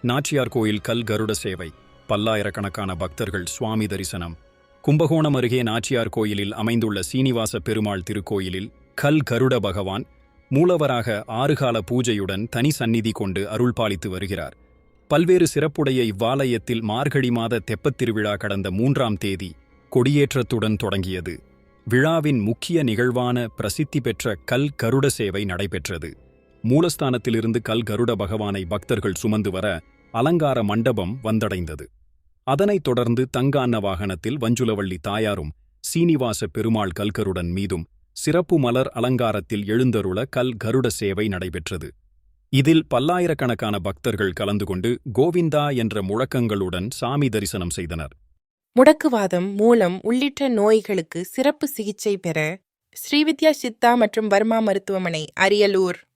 நாச்சியார் கோயில் கல் கருட சேவை. பல்லாயிரக்கணக்கான பக்தர்கள் சுவாமி தரிசனம். கும்பகோணம் அருகே நாச்சியார் கோயிலில் அமைந்துள்ள சீனிவாச பெருமாள் திருக்கோயிலில் கல் கருட பகவான் மூலவராக 6 கால பூஜையுடன் தனி சந்நிதி கொண்டு அருள்பாலித்து வருகிறார். பல்வேறு சிறப்புடைய இவ்வாலயத்தில் மார்கழி மாத தெப்பத் திருவிழா கடந்த 3ஆம் தேதி கொடியேற்றத்துடன் தொடங்கியது. விழாவின் முக்கிய நிகழ்வான பிரசித்தி பெற்ற கல் கருட சேவை நடைபெற்றது. மூலஸ்தானத்திலிருந்து கல் கருட பகவானை பக்தர்கள் சுமந்து வர அலங்கார மண்டபம் வந்தடைந்தது. அதனைத் தொடர்ந்து தங்கான்ன வாகனத்தில் வஞ்சுலவள்ளி தாயாரும் சீனிவாச பெருமாள் கல்கருடன் மீதும் சிறப்பு மலர் அலங்காரத்தில் எழுந்தருள கல் கருட சேவை நடைபெற்றது. இதில் பல்லாயிரக்கணக்கான பக்தர்கள் கலந்து கொண்டு கோவிந்தா என்ற முழக்கங்களுடன் சாமி தரிசனம் செய்தனர். முடக்குவாதம், மூலம் உள்ளிட்ட நோய்களுக்கு சிறப்பு சிகிச்சை பெற ஸ்ரீவித்யா சித்தா மற்றும் வர்மா மருத்துவமனை, அரியலூர்.